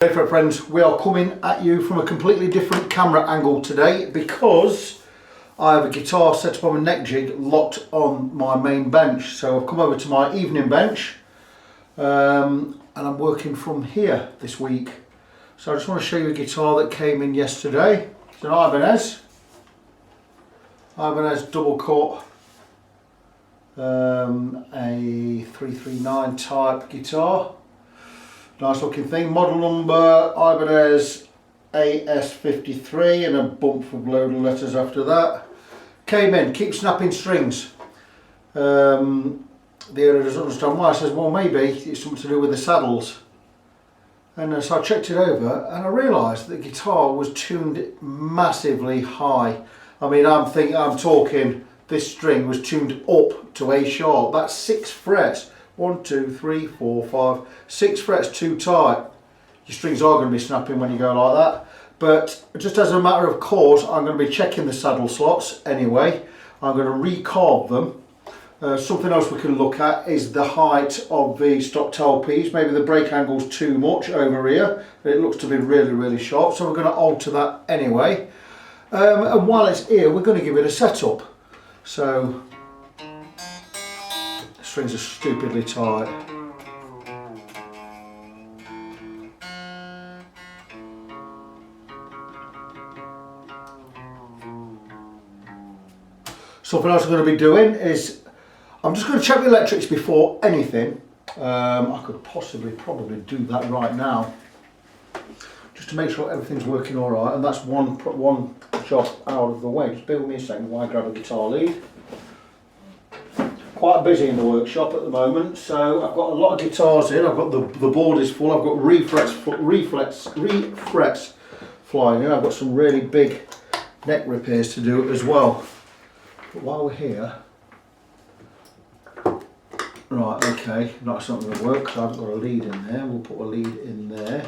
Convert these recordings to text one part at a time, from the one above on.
Hey friends, we are coming at you from a completely different camera angle today because I have a guitar set up on a neck jig locked on my main bench. So I've come over to my evening bench and I'm working from here this week. So I just want to show you a guitar that came in yesterday. It's an Ibanez double cut, a 339 type guitar. Nice looking thing. Model number Ibanez AS-53 and a bump of load of letters after that. Came in, keep snapping strings. The owner doesn't understand why. I says, well, maybe it's something to do with the saddles. And so I checked it over and I realised the guitar was tuned massively high. I mean, I'm talking this string was tuned up to A sharp. That's 6 frets. 1, 2, 3, 4, 5, 6 frets too tight. Your strings are going to be snapping when you go like that. But just as a matter of course, I'm going to be checking the saddle slots anyway. I'm going to recarve them. Something else we can look at is the height of the stock tail piece. Maybe the break angle's too much over here. It looks to be really sharp, so we're going to alter that anyway. And while it's here, we're going to give it a setup. So strings are stupidly tight. Something else I'm going to be doing is I'm just going to check the electrics before anything. I could probably do that right now, just to make sure everything's working all right. And that's one job out of the way. Just bear with me a second while I grab a guitar lead. Quite busy in the workshop at the moment, so I've got a lot of guitars in. I've got the board is full. I've got refrets flying in. I've got some really big neck repairs to do as well. But while we're here, right, okay, that's not going to work because I haven't got a lead in there. We'll put a lead in there.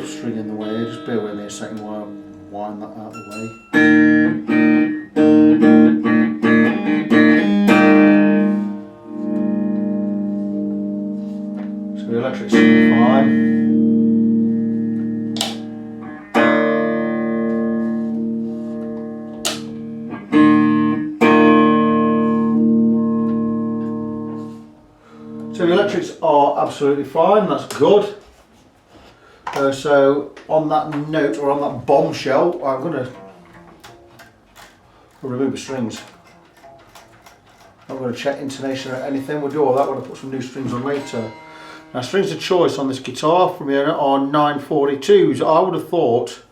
String in the way, just bear with me a second while I wind that out of the way. So the electric's fine. So the electrics are absolutely fine, that's good. So on that note, or on that bombshell, I'm going to remove the strings. I'm going to check intonation or anything. We'll do all that when I put some new strings on later. Now, strings of choice on this guitar from here are 942s. I would have thought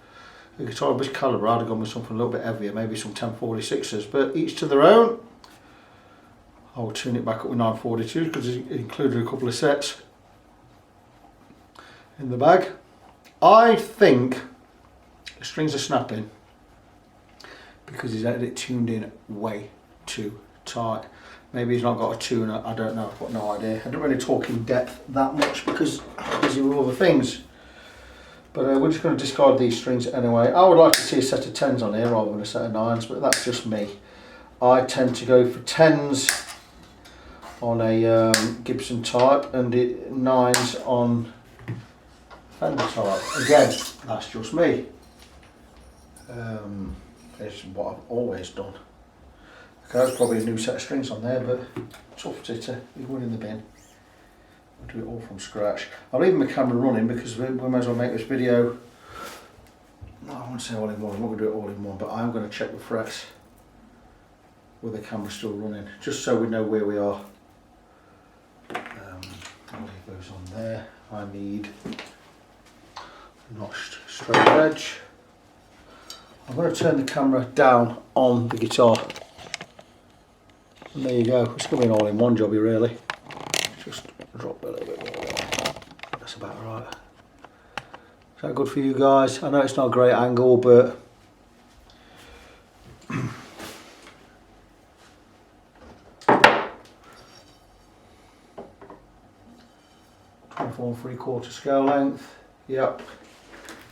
a guitar of this calibre I'd have gone with something a little bit heavier, maybe some 1046s, but each to their own. I will tune it back up with 942s because it included a couple of sets in the bag. I think the strings are snapping because he's had it tuned in way too tight. Maybe he's not got a tuner, I don't know, I've got no idea. I don't really talk in depth that much because I'm busy with other things. But we're just going to discard these strings anyway. I would like to see a set of 10s on here rather than a set of 9s, but that's just me. I tend to go for 10s on a Gibson type and 9s on Fender type. Again, that's just me. It's what I've always done. Okay, there's probably a new set of strings on there, but tough to leave one in the bin. We'll do it all from scratch. I'm leaving my camera running because we might as well make this video. No, I won't say all in one. I'm not going to do it all in one, but I'm going to check the frets with the camera still running, just so we know where we are. I'll leave those on there. I need notched straight edge. I'm going to turn the camera down on the guitar. And there you go. It's going to be an all-in-one jobby really. Just drop it a little bit more there. That's about right. Is that good for you guys? I know it's not a great angle, but 4 3/4 scale length. Yep,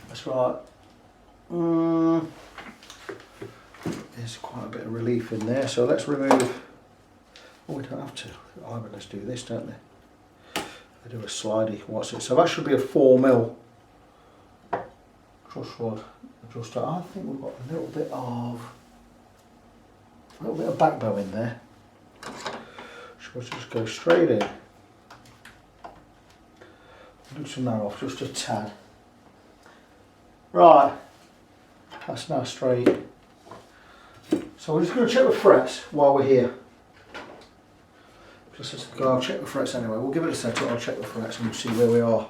that's right. There's quite a bit of relief in there, so let's remove. Oh, we don't have to. Ibanez do this, don't they? They do a slidey. What's it? So that should be a 4mm truss rod adjuster. I think we've got a little bit of backbone in there. Should we just go straight in? Loosen that off just a tad. Right, that's now straight. So we're just going to check the frets while we're here. Just go, I'll check the frets anyway. We'll give it a set up, I'll check the frets and we'll see where we are.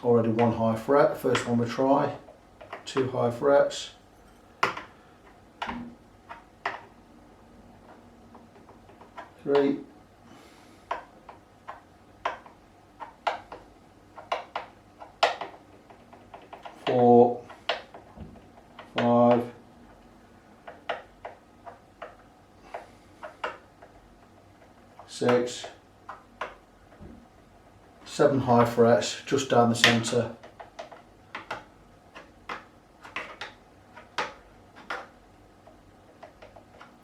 Already 1 high fret, first one we try. 2 high frets. 3. 4. 5. 6. 7 high frets just down the centre.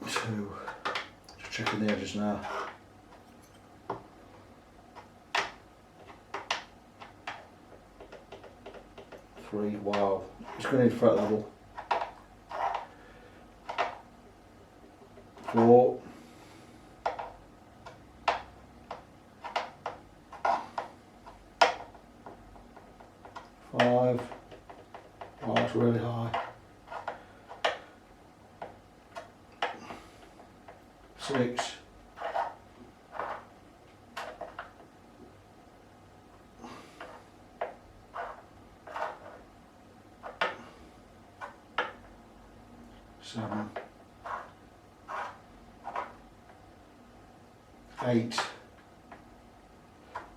2. Just checking the edges now. 3. Wow, it's going to need fret level. 4. 5. Oh, that's really high. 6. 7. 8.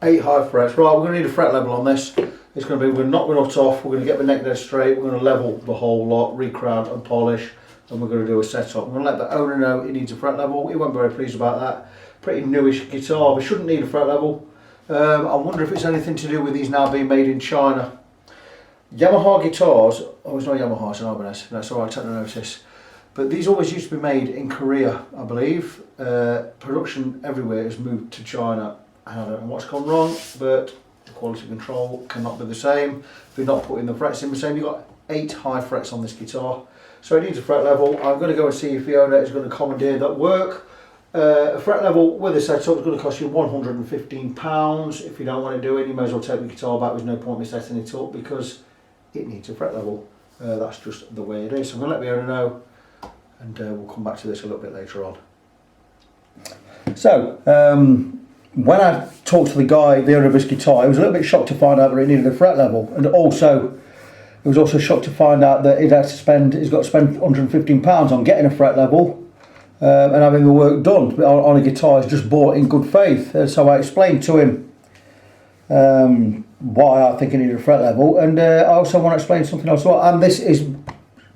8 high frets. Right, we're going to need a fret level on this. It's going to be, we're going to knock the nut off, we're going to get the neck dead straight, we're going to level the whole lot, recrown and polish, and we're going to do a setup. We're going to let the owner know he needs a fret level. He won't be very pleased about that. Pretty newish guitar, we shouldn't need a fret level. I wonder if it's anything to do with these now being made in China. Yamaha guitars, oh it's not Yamaha, it's an Ibanez, that's alright, take notice. But these always used to be made in Korea, I believe. Production everywhere has moved to China. I don't know what's gone wrong, but the quality control cannot be the same. If you're not putting the frets in the same, you've got 8 high frets on this guitar. So it needs a fret level. I'm going to go and see if the owner is going to commandeer that work. A fret level with a setup is going to cost you £115. If you don't want to do it, you may as well take the guitar back. There's no point in setting it up because it needs a fret level. That's just the way it is. So I'm going to let the owner know, and we'll come back to this a little bit later on. So, when I talked to the guy, the owner of this guitar, I was a little bit shocked to find out that it needed a fret level, and also I was also shocked to find out that he's got to spend £115 on getting a fret level and having the work done on a guitar he's just bought in good faith. So I explained to him why I think he needed a fret level, and I also want to explain something else as well, and this is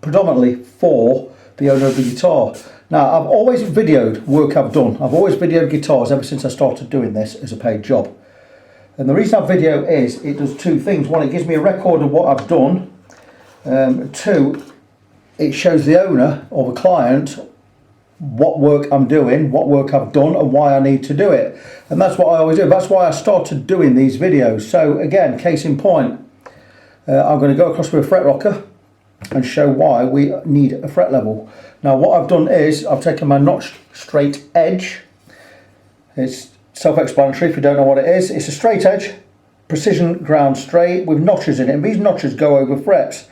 predominantly for the owner of the guitar. Now, I've always videoed work I've done. I've always videoed guitars ever since I started doing this as a paid job. And the reason I video is it does 2 things. 1, it gives me a record of what I've done. 2, it shows the owner or the client what work I'm doing, what work I've done and why I need to do it. And that's what I always do. That's why I started doing these videos. So again, case in point, I'm going to go across with a fret rocker and show why we need a fret level. Now what I've done is I've taken my notched straight edge. It's self-explanatory if you don't know what it is. It's a straight edge, precision ground straight with notches in it, and these notches go over frets,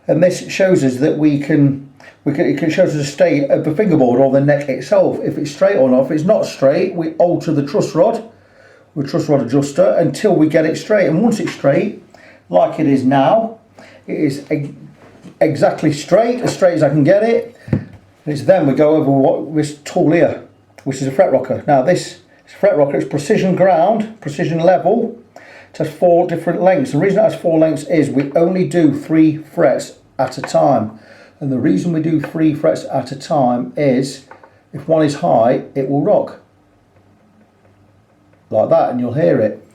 and this shows us that it shows us the state of the fingerboard or the neck itself, if it's straight or not. If it's not straight, we alter the truss rod with truss rod adjuster until we get it straight, and once it's straight like it is now, it is exactly straight as I can get it. It's then we go over this tool here, which is a fret rocker. Now this is a fret rocker, it's precision ground, precision level. It has 4 different lengths. The reason it has 4 lengths is we only do 3 frets at a time. And the reason we do 3 frets at a time is if one is high, it will rock. like that, and you'll hear it.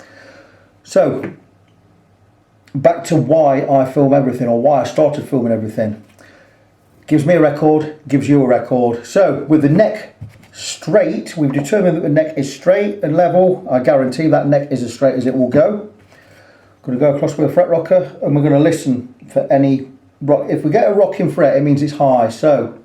So back to why I film everything, or why I started filming everything. Gives me a record, gives you a record. So with the neck straight, we've determined that the neck is straight and level. I guarantee that neck is as straight as it will go. Going to go across with a fret rocker, and we're going to listen for any rock. If we get a rocking fret, it means it's high. So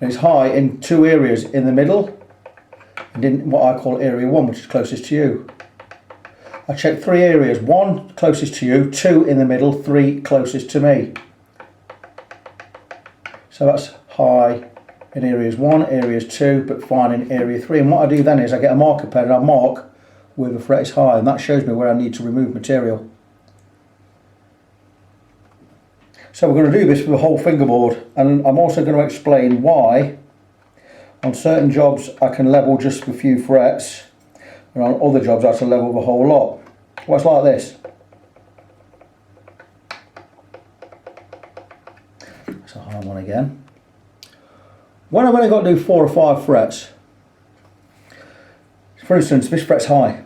it's high in two areas, in the middle and in what I call area 1, which is closest to you. I check 3 areas: 1 closest to you, 2 in the middle, 3 closest to me. So that's high in areas 1, areas 2, but fine in area 3. And what I do then is I get a marker pen and I mark where the fret is high, and that shows me where I need to remove material. So we're going to do this with the whole fingerboard, and I'm also going to explain why on certain jobs I can level just a few frets, and on other jobs I have to level the whole lot. Well, it's like this. It's a high one again. When I've only got to do 4 or 5 frets, for instance, this fret's high.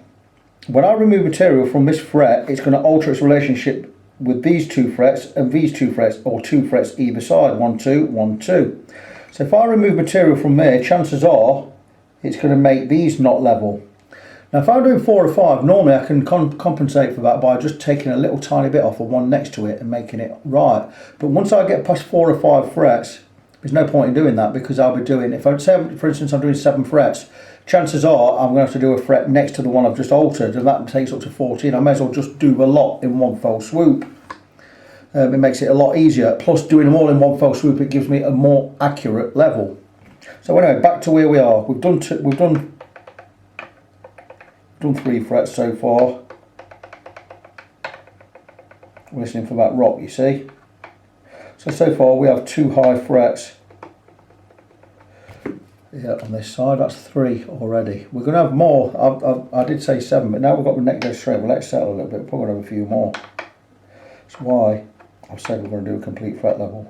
When I remove material from this fret, it's going to alter its relationship with these 2 frets and these 2 frets, or 2 frets either side, 1, 2, 1, 2. So if I remove material from there, chances are it's going to make these not level. Now if I'm doing 4 or 5, normally I can compensate for that by just taking a little tiny bit off the one next to it and making it right. But once I get past 4 or 5 frets, there's no point in doing that, because I'll be doing, if I say for instance I'm doing 7 frets, chances are I'm going to have to do a fret next to the one I've just altered, and that takes up to 14. I may as well just do the lot in one fell swoop. It makes it a lot easier. Plus, doing them all in one fell swoop, it gives me a more accurate level. So anyway, back to where we are. We've done 3 frets so far. We're listening for that rock, you see. So far we have 2 high frets. Yeah, on this side, that's 3 already. We're going to have more. I did say 7, but now we've got the neck dead straight. Well, let's settle a little bit. Probably have a few more. That's why I've said we're going to do a complete fret level.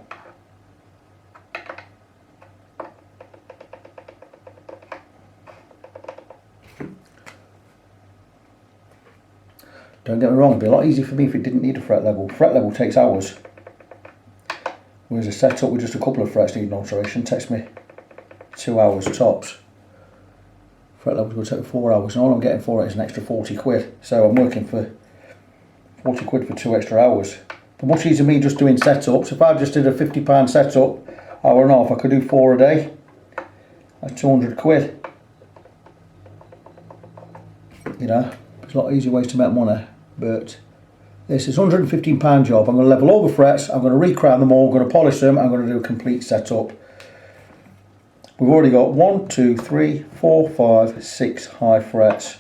Don't get me wrong, it'd be a lot easier for me if it didn't need a fret level. Fret level takes hours. Whereas a setup with just a couple of frets needing alteration takes me 2 hours tops. Fret level's going to take 4 hours, and all I'm getting for it is an extra 40 quid. So I'm working for 40 quid for 2 extra hours. But much easier me just doing setups. If I just did a £50 setup, hour and a half, I could do 4 a day. That's 200 quid. You know, there's a lot easier ways to make money. But this is £115 job. I'm going to level all the frets, I'm going to recrown them all, I'm going to polish them, I'm going to do a complete setup. We've already got 1, 2, 3, 4, 5, 6 high frets.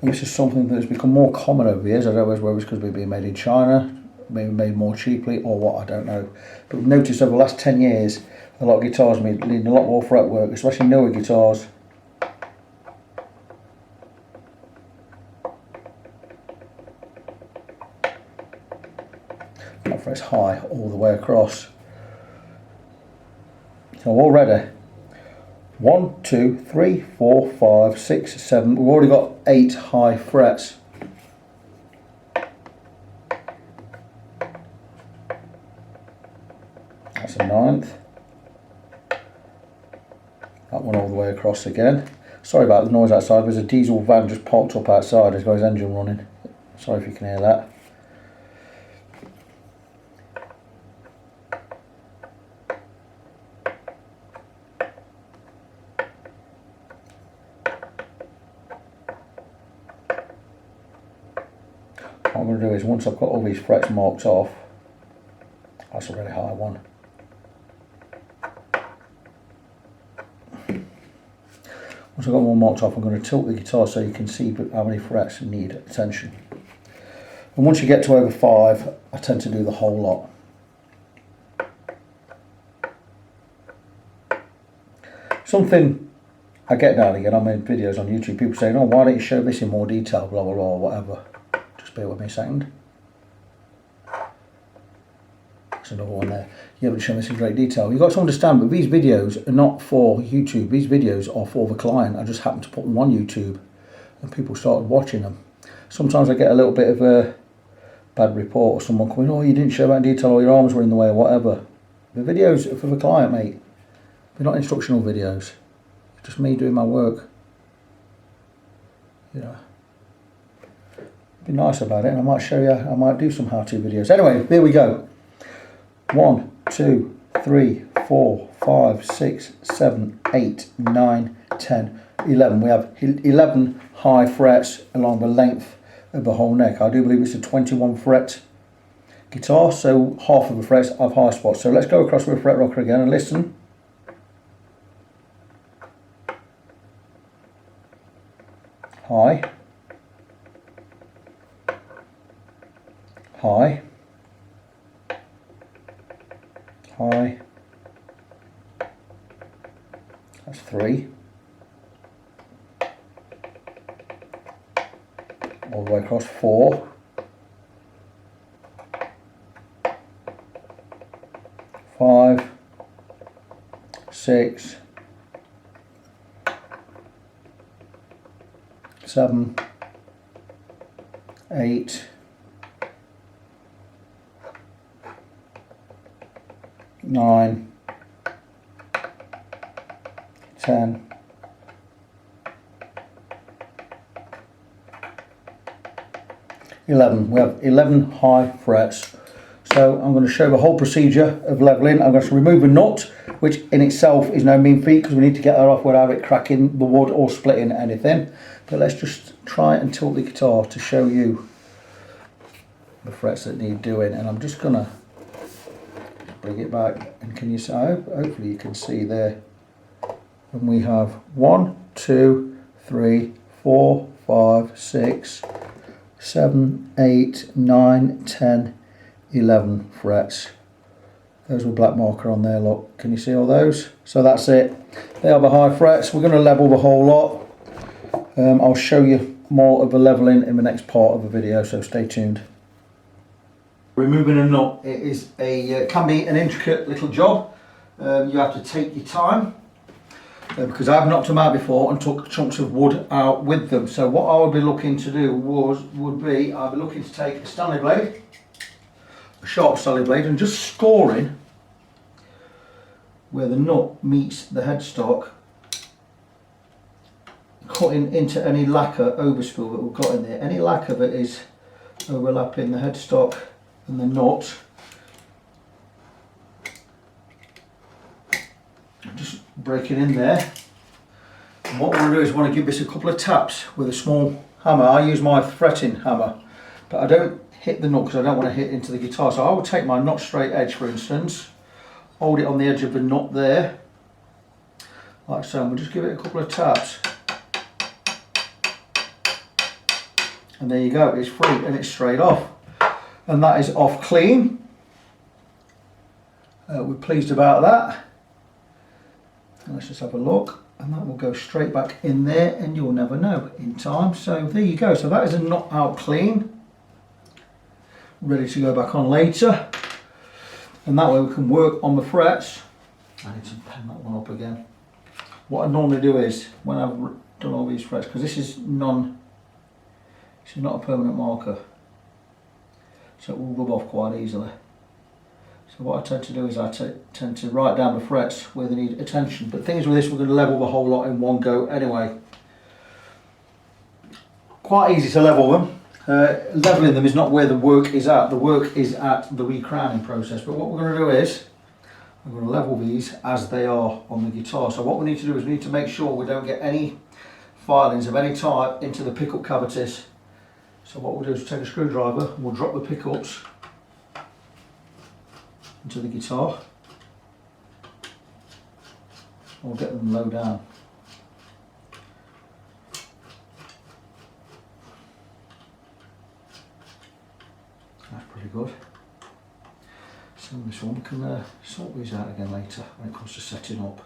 And this is something that has become more common over the years. I don't know whether it's because we've been made in China, maybe made more cheaply, or what, I don't know. But we've noticed over the last 10 years, a lot of guitars need a lot more fret work, especially newer guitars. That fret's high all the way across. So already 1, 2, 3, 4, 5, 6, 7. We've already got 8 high frets. That's a 9th. That one all the way across again. Sorry about the noise outside. There's a diesel van just parked up outside. There's got his engine running. Sorry if you can hear that. What I'm going to do is, once I've got all these frets marked off, that's a really high one. Once I've got them all marked off, I'm going to tilt the guitar so you can see how many frets need attention. And once you get to over 5, I tend to do the whole lot. Something I get now and again, I made videos on YouTube, people saying, oh, why don't you show this in more detail, blah blah blah, whatever. Just bear with me a second. There's another one there. You haven't shown this in great detail. You've got to understand, but these videos are not for YouTube. These videos are for the client. I just happened to put them on YouTube and people started watching them. Sometimes I get a little bit of a bad report or someone coming, oh, you didn't show that in detail, or your arms were in the way, or whatever. The videos are for the client, mate. They're not instructional videos. It's just me doing my work. Yeah. Be nice about it, and I might show you, I might do some how-to videos. Anyway, here we go. 1, 2, 3, 4, 5, 6, 7, 8, 9, 10, 11. We have 11 high frets along the length of the whole neck. I do believe it's a 21 fret guitar, so half of the frets have high spots. So let's go across with a fret rocker again and listen. High, high, high, that's 3, all the way across, 4, 5, 6, 7, 8, 9, 10, 11. We have 11 high frets. So I'm going to show the whole procedure of levelling. I'm going to remove a nut, which in itself is no mean feat because we need to get that off without it cracking the wood or splitting anything. But let's just try and tilt the guitar to show you the frets that need doing. And I'm just going to bring it back, and can you see, hopefully you can see there, and we have 1, 2, 3, 4, 5, 6, 7, 8, 9, 10, 11 frets. Those with black marker on there, look, can you see all those? So that's it, they are the high frets. We're going to level the whole lot. I'll show you more of the leveling in the next part of the video, so stay tuned. Removing a nut, it is can be an intricate little job. You have to take your time because I've knocked them out before and took chunks of wood out with them. So what I would be looking to do would be I'd be looking to take a Stanley blade, a sharp Stanley blade, and just scoring where the nut meets the headstock, cutting into any lacquer overspill that we've got in there. Any lacquer that is overlapping the headstock and the nut, just breaking in there. And what we're going to do is want to give this a couple of taps with a small hammer. I use my fretting hammer, but I don't hit the nut because I don't want to hit into the guitar. So I will take my nut straight edge, for instance, hold it on the edge of the nut there, like so, and we'll just give it a couple of taps. And there you go, it's free and it's straight off. And that is off clean. We're pleased about that. And let's just have a look, and that will go straight back in there, and you'll never know in time. So there you go, so that is a nut out clean, ready to go back on later. And that way we can work on the frets. I need to pen that one up again. What I normally do is, when I've done all these frets, because this is not a permanent marker, so it will rub off quite easily. So what I tend to do is I tend to write down the frets where they need attention. But things with this, we're going to level the whole lot in one go anyway. Quite easy to level them. Leveling them is not where the work is at. The work is at the recrowning process. But what we're going to do is, we're going to level these as they are on the guitar. So what we need to do is we need to make sure we don't get any filings of any type into the pickup cavities. So what we'll do is take a screwdriver and we'll drop the pickups into the guitar. And we'll get them low down. That's pretty good. So this one, we can sort these out again later when it comes to setting up.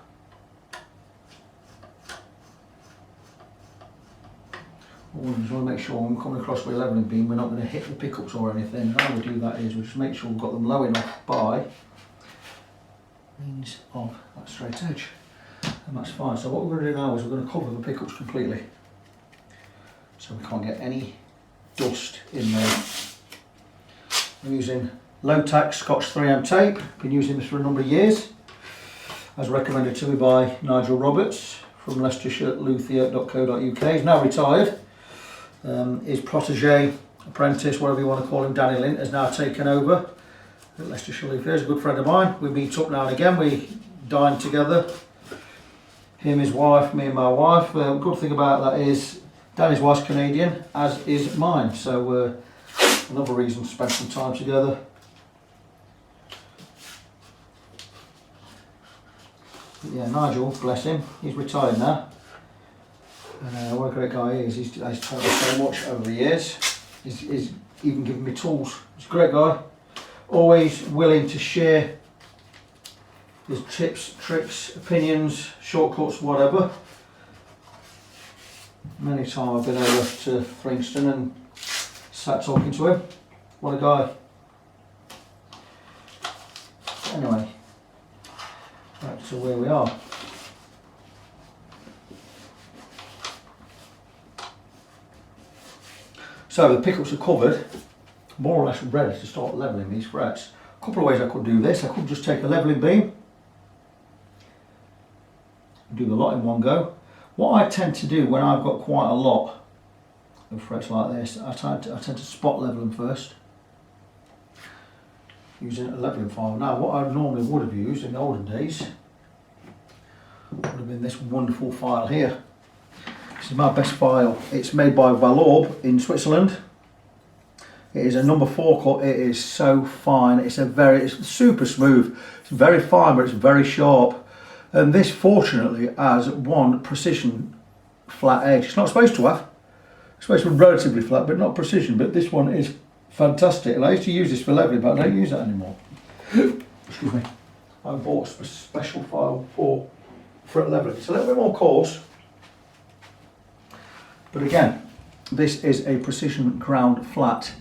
we just want to make sure when we're coming across with a levelling beam we're not going to hit the pickups or anything. How we do that is we just make sure we've got them low enough by means of that straight edge, and that's fine. So what we're going to do now is we're going to cover the pickups completely so we can't get any dust in there. I'm using low tack Scotch 3M tape, been using this for a number of years, as recommended to me by Nigel Roberts from Leicestershire Luthier.co.uk. He's now retired. His protege, apprentice, whatever you want to call him, Danny Lint, has now taken over at Leicestershire Luthier. He's a good friend of mine. We meet up now and again, we dine together. Him, his wife, me and my wife. Good thing about that is Danny's wife's Canadian, as is mine, so another reason to spend some time together. But yeah, Nigel, bless him, he's retired now. And what a great guy he is. He's taught me so much over the years. He's even given me tools. He's a great guy. Always willing to share his tips, tricks, opinions, shortcuts, whatever. Many times I've been over to Thringston and sat talking to him. What a guy. Anyway, back to where we are. So the pickups are covered, more or less ready to start levelling these frets. A couple of ways I could do this. I could just take a levelling beam, do the lot in one go. What I tend to do when I've got quite a lot of frets like this, I tend to spot level them first, using a levelling file. Now what I normally would have used in the olden days would have been this wonderful file here. This is my best file. It's made by Valorbe in Switzerland. It is a number 4 cut. It is so fine. It's super smooth. It's very fine, but it's very sharp. And this fortunately has one precision flat edge. It's not supposed to have. It's supposed to be relatively flat, but not precision. But this one is fantastic. And I used to use this for levelling, but I don't use that anymore. Excuse me. I bought a special file for fret levelling. It's a little bit more coarse. But again, this is a precision ground flat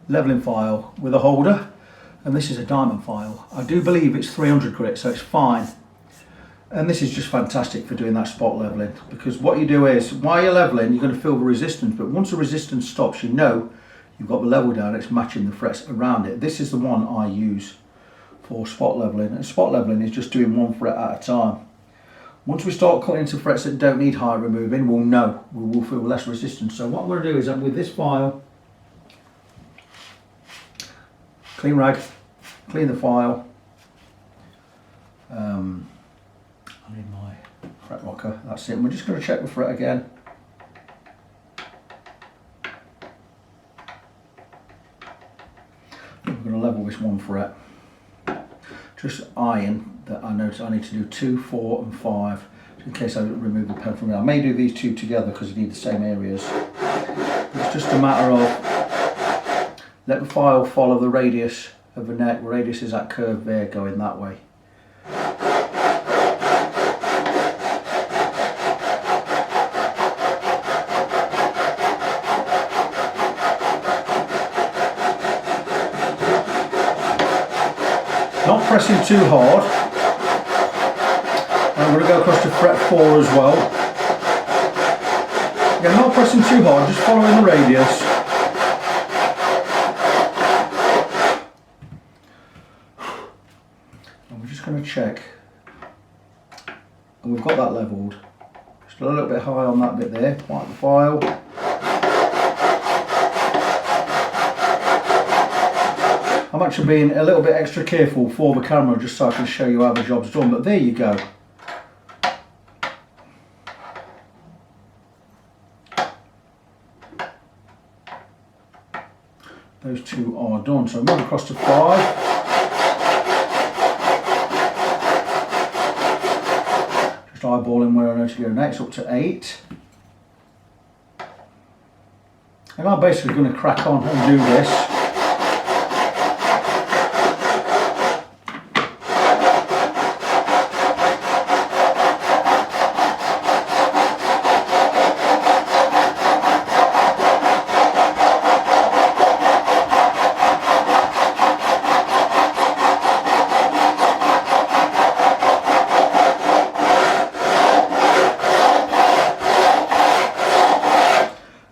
levelling file with a holder, and this is a diamond file. I do believe it's 300 grit, so it's fine. And this is just fantastic for doing that spot levelling, because what you do is, while you're levelling, you're going to feel the resistance, but once the resistance stops, you know you've got the level down, it's matching the frets around it. This is the one I use for spot levelling, and spot levelling is just doing one fret at a time. Once we start cutting into frets that don't need high removing, we'll know, we will feel less resistance. So what I'm going to do is, with this file, clean rag, clean the file. I need my fret rocker, that's it. And we're just going to check the fret again. We're going to level this one fret. Just iron that I notice I need to do 2, 4 and 5 in case I remove the pen from it. I may do these two together because you need the same areas. It's just a matter of let the file follow the radius of the neck. The radius is that curve there going that way. Not pressing too hard. I'm going to go across to fret 4 as well. Again, not pressing too hard, just following the radius. And we're just going to check. And we've got that levelled. Just a little bit high on that bit there, wipe the file. I'm actually being a little bit extra careful for the camera just so I can show you how the job's done, but there you go. Those two are done. So move across to 5. Just eyeballing where I know to go next, up to 8. And I'm basically going to crack on and do this.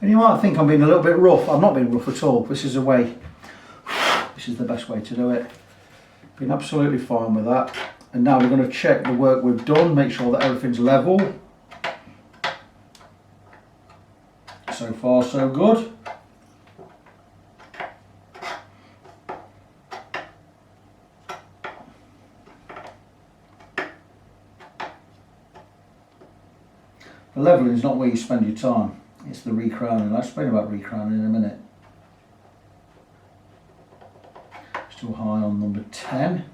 And you might think I'm being a little bit rough. I'm not being rough at all. This is the way, this is the best way to do it. Been absolutely fine with that. And now we're going to check the work we've done, make sure that everything's level. So far so good. The levelling is not where you spend your time, it's the recrowning. I'll explain about recrowning in a minute. Still high on number 10.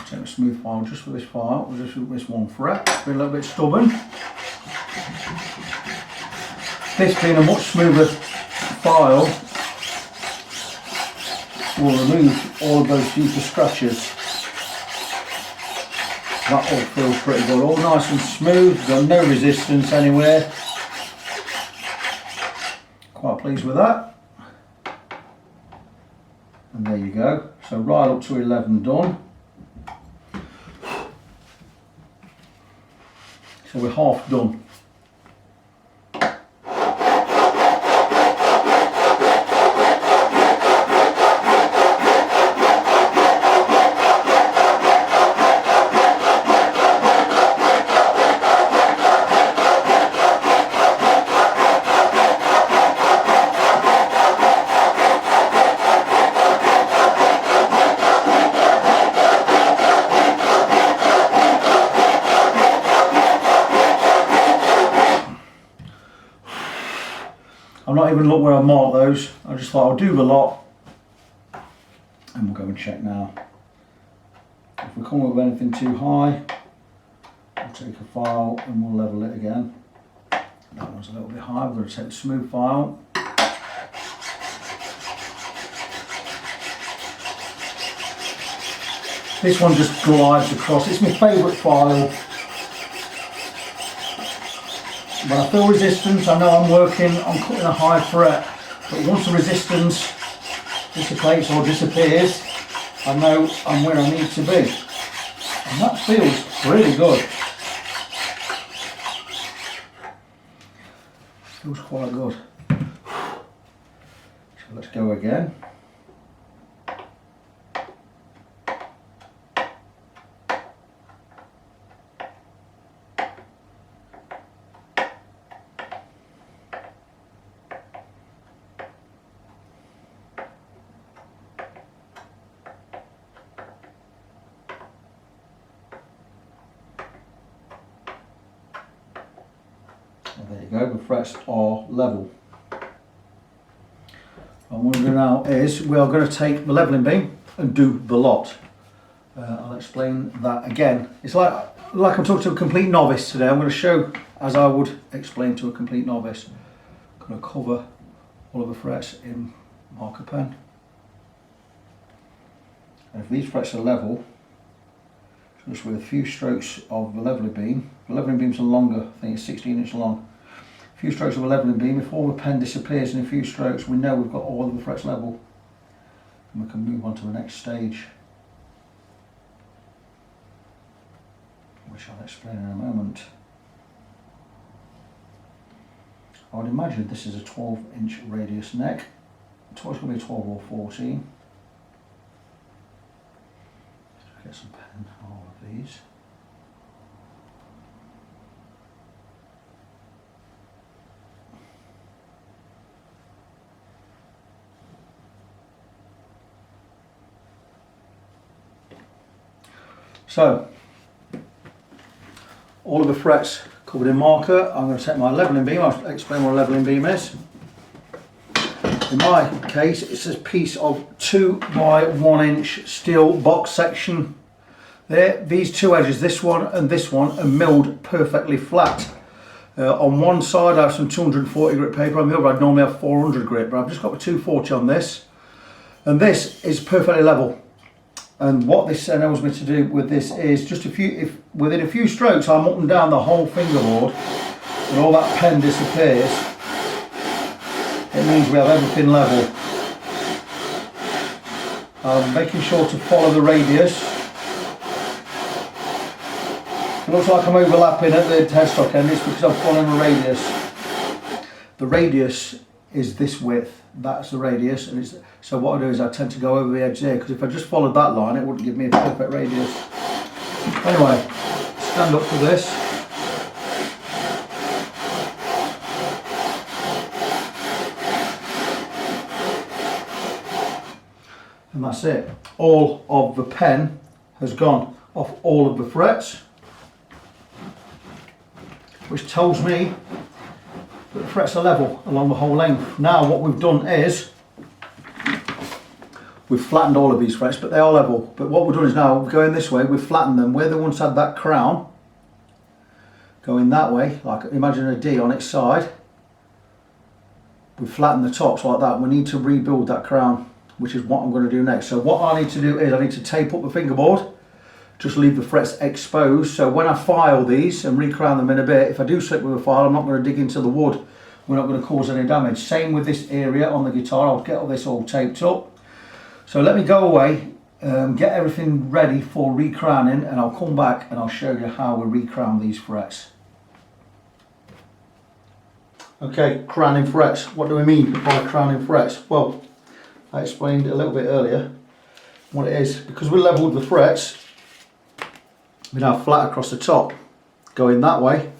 Take a smooth file just for this file, just for this one fret. It's been a little bit stubborn. This being a much smoother file will remove all of those deeper scratches. That all feels pretty good, all nice and smooth, got no resistance anywhere. Quite pleased with that. And there you go. So right up to 11 done. So we're half done. I'm not even look where I marked those. I just thought I'll do the lot and we'll go and check now. If we come up with anything too high, I'll take a file and we'll level it again. That one's a little bit high. We're going to take the smooth file. This one just glides across. It's my favourite file. When I feel resistance, I know I'm working on cutting a high fret, but once the resistance dissipates or disappears, I know I'm where I need to be. And that feels really good. Feels quite good. So let's go again. There you go, the frets are level. And what we're going to do now is we are going to take the levelling beam and do the lot. I'll explain that again. It's like I'm talking to a complete novice today. I'm going to show as I would explain to a complete novice. I'm going to cover all of the frets in marker pen. And if these frets are level, just with a few strokes of the levelling beams are longer, I think it's 16 inches long. A few strokes of a levelling beam, if all the pen disappears in a few strokes, we know we've got all of the frets level. And we can move on to the next stage, which I'll explain in a moment. I would imagine this is a 12-inch radius neck. It's going to be a 12 or 14. Let's get some pen on all of these. So, all of the frets covered in marker. I'm going to set my levelling beam. I'll explain what a levelling beam is. In my case, it's a piece of 2 by 1 inch steel box section. There, these two edges, this one and this one, are milled perfectly flat. On one side I have some 240 grit paper, on the other I'd normally have 400 grit, but I've just got a 240 on this. And this is perfectly level. And what this enables me to do with this is just within a few strokes I'm up and down the whole fingerboard and all that pen disappears. It means we have everything level. I'm making sure to follow the radius. It looks like I'm overlapping at the headstock end. It's because I'm following the radius. The radius is this width. That's the radius, and so what I do is I tend to go over the edge there, because if I just followed that line it wouldn't give me a perfect radius. Anyway, stand up for this. And that's it. All of the pen has gone off all of the frets, which tells me that the frets are level along the whole length. Now what we've done is we've flattened all of these frets, but they are level. But what we've done is now we're going this way, we've flattened them. Where they once had that crown going that way, like imagine a D on its side, we've flattened the tops like that. We need to rebuild that crown, which is what I'm going to do next. So what I need to do is I need to tape up the fingerboard, just leave the frets exposed, so when I file these and recrown them in a bit, if I do slip with a file, I'm not going to dig into the wood. We're not going to cause any damage. Same with this area on the guitar. I'll get all this all taped up. So let me go away, get everything ready for recrowning, and I'll come back and I'll show you how we recrown these frets. Okay, crowning frets. What do we mean by crowning frets? Well, I explained a little bit earlier what it is. Because we leveled the frets, we now flat across the top. Going that way,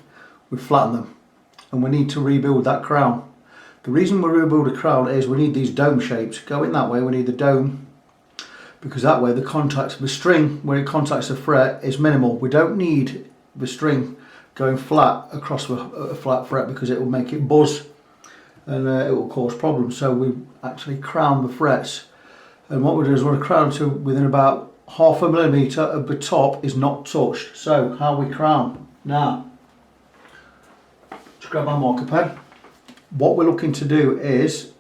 we flatten them, and we need to rebuild that crown. The reason we rebuild a crown is we need these dome shapes. Going that way, we need the dome, because that way the contact of the string where it contacts the fret is minimal. We don't need the string going flat across a flat fret, because it will make it buzz and it will cause problems. So we actually crown the frets, and what we do is we're crown to within about 0.5 millimetre of the top is not touched. So how we crown now, just grab my marker pen. What we're looking to do is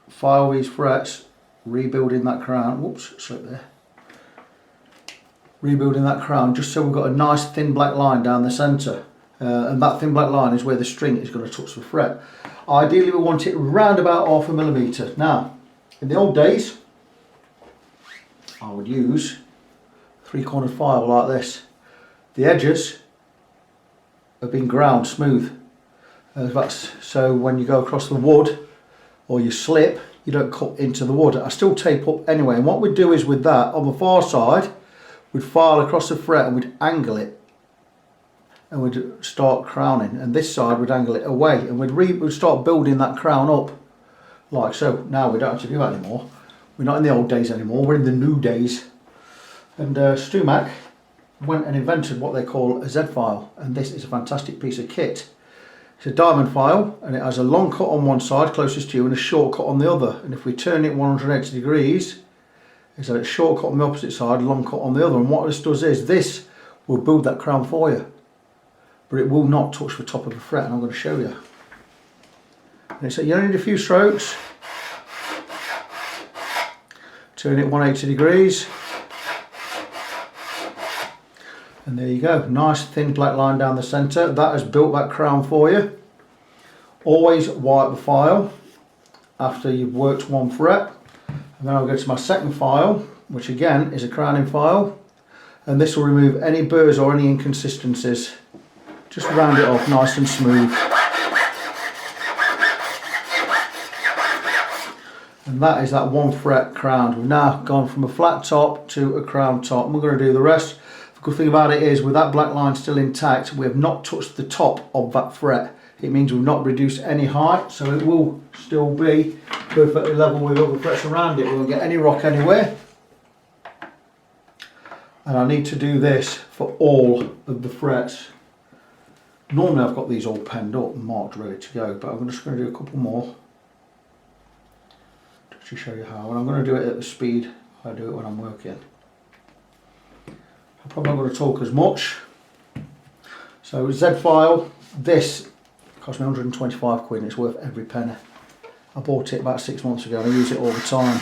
file these frets, rebuilding that crown. Whoops, slip there. Rebuilding that crown just so we've got a nice thin black line down the centre, and that thin black line is where the string is going to touch the fret. Ideally we want it round about 0.5 millimetre. Now in the old days I would use 3-cornered file like this. The edges have been ground smooth, so when you go across the wood or you slip, you don't cut into the wood. I still tape up anyway, and what we'd do is with that, on the far side, we'd file across the fret and we'd angle it, and we'd start crowning, and this side would angle it away, and we'd start building that crown up like so. Now we don't have to do that anymore. We're not in the old days anymore, we're in the new days. And Stumac went and invented what they call a Z file, and this is a fantastic piece of kit. It's a diamond file, and it has a long cut on one side closest to you and a short cut on the other, and if we turn it 180 degrees, it's a short cut on the opposite side, long cut on the other. And what this does is this will build that crown for you, but it will not touch the top of the fret, and I'm going to show you. And so you only need a few strokes. Turn it 180 degrees, and there you go, nice thin black line down the centre. That has built that crown for you. Always wipe the file after you've worked one fret, and then I'll go to my second file, which again is a crowning file, and this will remove any burrs or any inconsistencies. Just round it off nice and smooth. And that is that one fret crowned. We've now gone from a flat top to a crown top, and we're going to do the rest. The good thing about it is with that black line still intact, we have not touched the top of that fret. It means we've not reduced any height, so it will still be perfectly level with all the frets around it. We won't get any rock anywhere. And I need to do this for all of the frets. Normally I've got these all penned up and marked ready to go, but I'm just going to do a couple more just to show you how, and I'm going to do it at the speed I do it when I'm working. I'm probably not going to talk as much. So Z file, this cost me 125 quid and it's worth every penny. I bought it about 6 months ago and I use it all the time.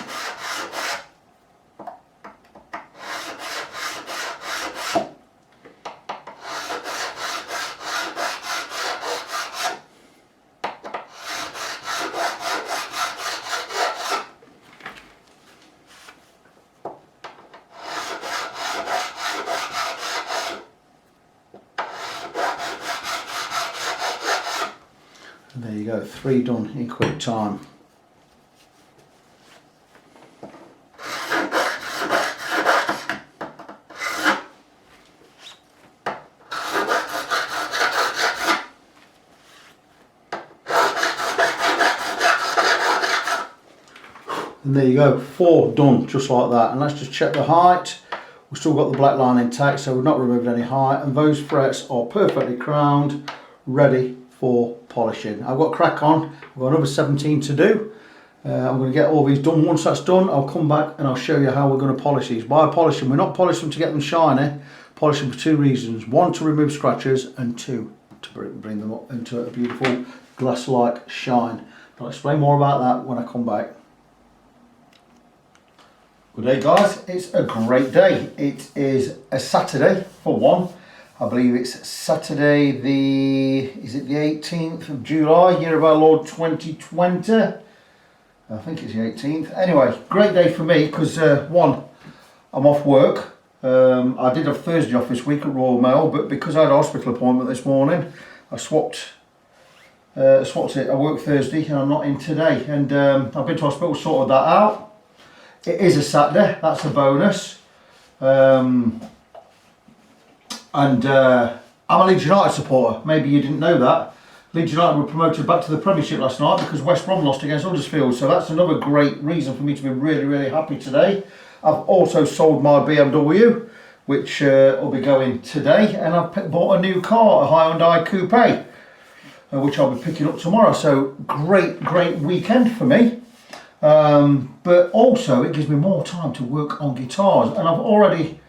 And there you go, 3 done in quick time. And there you go, 4 done just like that. And let's just check the height. We've still got the black line intact, so we've not removed any height, and those frets are perfectly crowned, ready for polishing. I've got crack on. I've got another 17 to do. I'm going to get all these done. Once that's done, I'll come back and I'll show you how we're going to polish these. By polishing, we're not polishing them to get them shiny. Polish them for 2 reasons. 1, to remove scratches, and 2, to bring them up into a beautiful glass-like shine. I'll explain more about that when I come back. Good day guys, it's a great day. It is a Saturday for one. I believe it's Saturday is it the 18th of July, year of our Lord 2020? I think it's the 18th. Anyway, great day for me because one, I'm off work. I did have Thursday off this week at Royal Mail, but because I had a hospital appointment this morning, I swapped it. I work Thursday and I'm not in today, and I've been to hospital, sorted that out. It is a Saturday, that's a bonus. I'm a Leeds United supporter. Maybe you didn't know that. Leeds United were promoted back to the Premiership last night because West Brom lost against Huddersfield, so that's another great reason for me to be really, really happy today. I've also sold my BMW, which will be going today, and I've bought a new car, a Hyundai Coupe, which I'll be picking up tomorrow. So great weekend for me. But also it gives me more time to work on guitars, and I've already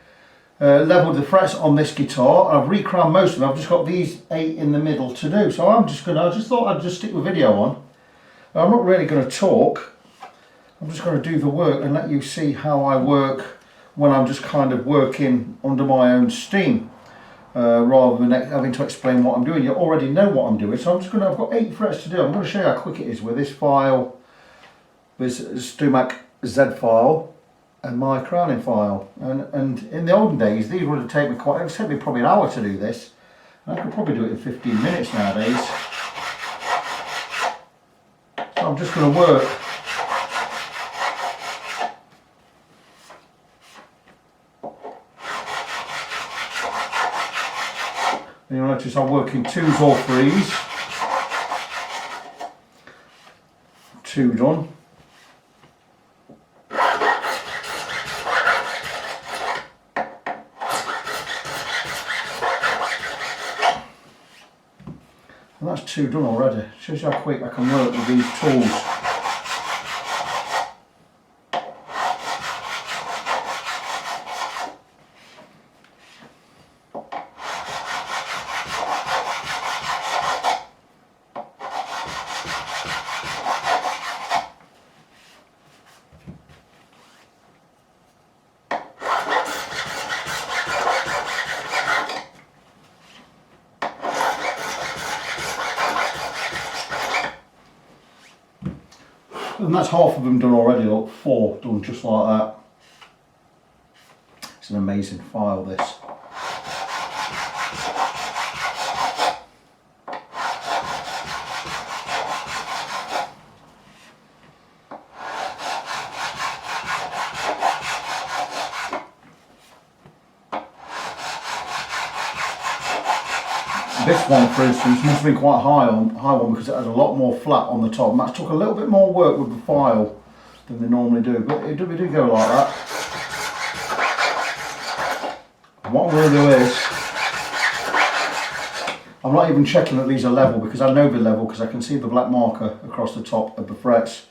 leveled the frets on this guitar. I've recrowned most of them. I've just got these 8 in the middle to do, so I just thought I'd just stick the video on. I'm not really going to talk. I'm just going to do the work and let you see how I work when I'm just kind of working under my own steam, rather than having to explain what I'm doing. You already know what I'm doing, so I've got 8 frets to do. I'm going to show you how quick it is with this file, this Stumac Z file, and my crowning file. And in the olden days, these would have taken me probably an hour to do this. And I could probably do it in 15 minutes nowadays. So I'm just going to work. And you'll notice I'm working 2s or 3s. 2 done. And that's 2 done already. Shows you how quick I can work with these tools. And that's half of them done already, look, 4 done just like that. It's an amazing file, this. This one, for instance, must have been quite high one because it has a lot more flat on the top. And that took a little bit more work with the file than they normally do, but it do go like that. And what I'm going to do is, I'm not even checking that these are level because I know they're level because I can see the black marker across the top of the frets.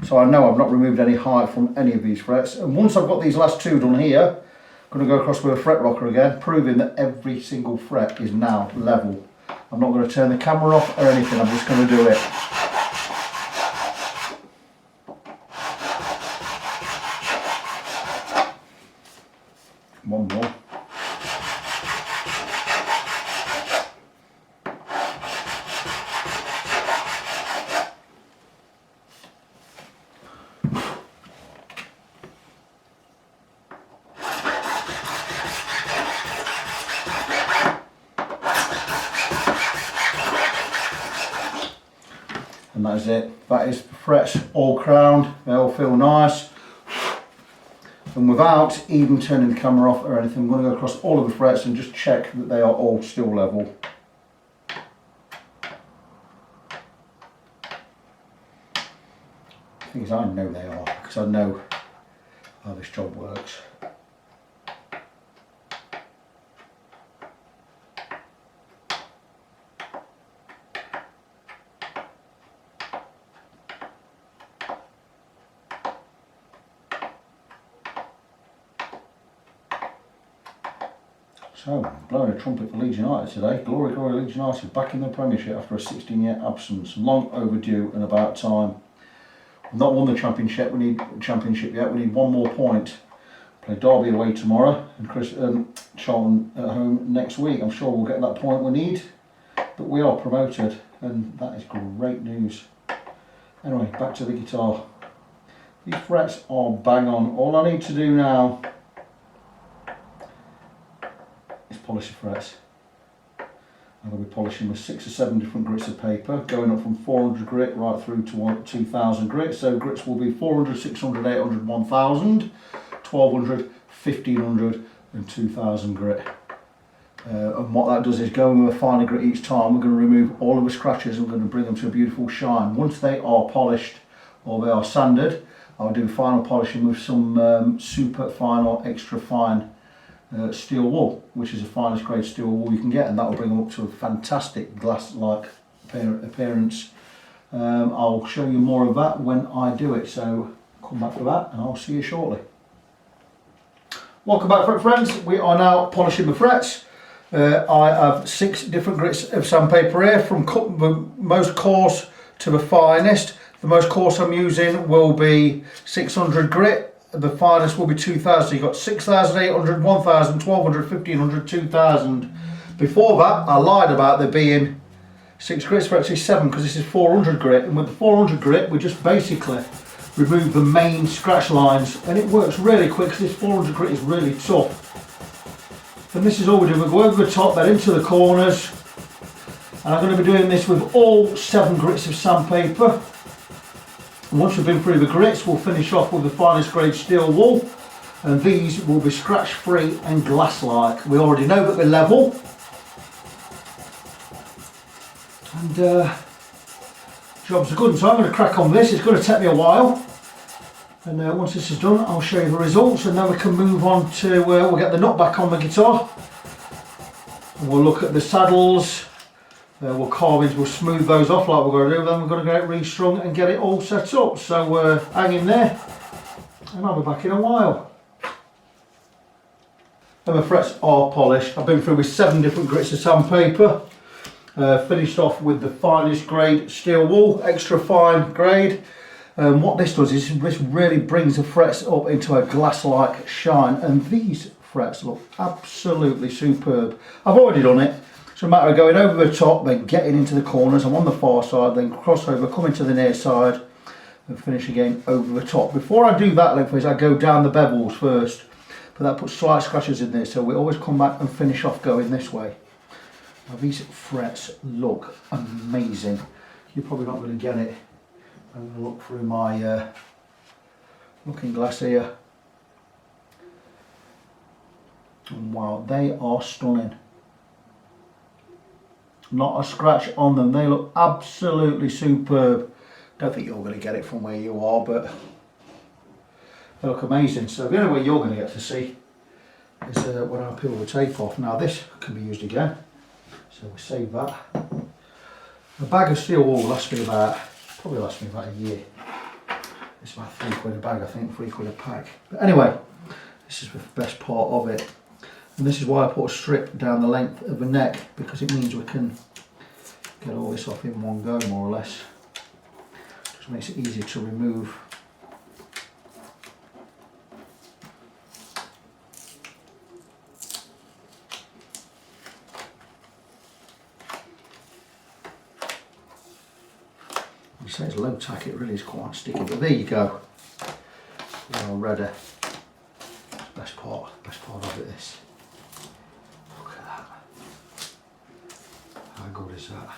So I know I've not removed any height from any of these frets. And once I've got these last two done here, I'm going to go across with a fret rocker again, proving that every single fret is now level. I'm not going to turn the camera off or anything, I'm just going to do it. One more. And that is it. That is the frets all crowned. They all feel nice. And without even turning the camera off or anything, I'm going to go across all of the frets and just check that they are all still level. The thing is, I know they are because I know how this job works. So, blowing a trumpet for Leeds United today. Glory, glory, Leeds United back in the Premiership after a 16-year absence. Long overdue and about time. We've not won the championship. We need yet. We need one more point. Play Derby away tomorrow and Charlton at home next week. I'm sure we'll get that point we need. But we are promoted, and that is great news. Anyway, back to the guitar. These frets are bang on. All I need to do now is polish the frets. I'm going to be polishing with 6 or 7 different grits of paper, going up from 400 grit right through to 2000 grit. So grits will be 400, 600, 800, 1000, 1200, 1500 and 2000 grit. And what that does is going with a finer grit each time. We're going to remove all of the scratches and we're going to bring them to a beautiful shine. Once they are polished or they are sanded, I'll do final polishing with some super fine or extra fine steel wool, which is the finest grade steel wool you can get, and that will bring them up to a fantastic glass-like appearance. I'll show you more of that when I do it, so come back to that and I'll see you shortly. Welcome back, fret friends. We are now polishing the frets. I have 6 different grits of sandpaper here, from the most coarse to the finest. The most coarse I'm using will be 600 grit. The finest will be 2000. You've got 6800, 1000, 1200, 1500, 2000. Before that, I lied about there being 6 grits, for actually 7 because this is 400 grit. And with the 400 grit, we just basically remove the main scratch lines, and it works really quick because this 400 grit is really tough. And this is all we do. We go over the top, then into the corners. And I'm going to be doing this with all 7 grits of sandpaper. And once we've been through the grits, we'll finish off with the finest grade steel wool, and these will be scratch free and glass like. We already know that they're level, and jobs are good. So I'm going to crack on this. It's going to take me a while, and once this is done I'll show you the results, and then we can move on to we'll get the nut back on the guitar and we'll look at the saddles. We'll carvings, we'll smooth those off like we're going to do, then we're going to get it restrung and get it all set up. So hang in there and I'll be back in a while. And the frets are polished. I've been through with 7 different grits of sandpaper. Finished off with the finest grade steel wool, extra fine grade. What this does is this really brings the frets up into a glass-like shine, and these frets look absolutely superb. I've already done it. It's a matter of going over the top, then getting into the corners. I'm on the far side, then cross over, come into the near side, and finish again over the top. Before I do that, lengthways, I go down the bevels first, but that puts slight scratches in there, so we always come back and finish off going this way. Now these frets look amazing. You're probably not going to get it. I'm going to look through my looking glass here. And wow, they are stunning. Not a scratch on them. They look absolutely superb. Don't think you're going to get it from where you are, but they look amazing. So the only way you're going to get to see is when I peel the tape off. Now this can be used again. So we save that. The bag of steel wool lasts me probably lasts me about a year. It's about £3 a bag, I think, £3 a pack. But anyway, this is the best part of it. And this is why I put a strip down the length of the neck, because it means we can get all this off in one go, more or less. Just makes it easier to remove. You say it's low tack, it really is quite sticky, but there you go. We're all ready. Best part of it, this. Look at that. How good is that?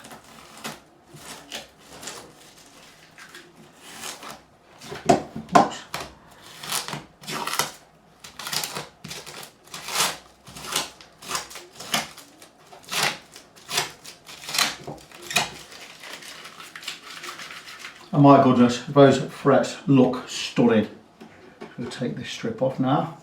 Oops. And my goodness, those frets look stunning. We'll take this strip off now.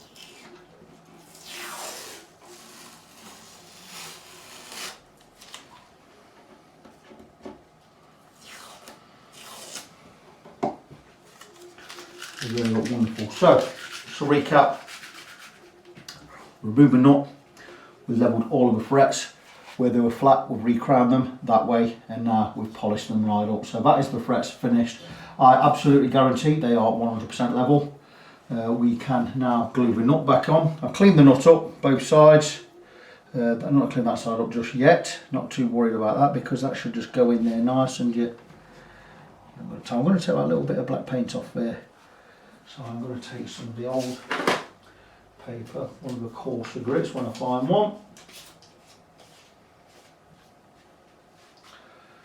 They really look wonderful. So, just to recap, remove the nut, we levelled all of the frets. Where they were flat, we've recrowned them that way, and now we've polished them right up. So that is the frets finished. I absolutely guarantee they are 100% level. We can now glue the nut back on. I've cleaned the nut up, both sides. I'm not cleaning that side up just yet. Not too worried about that, because that should just go in there nice. And I'm going to take that little bit of black paint off there. So I'm going to take some of the old paper, one of the coarser grits when I find one.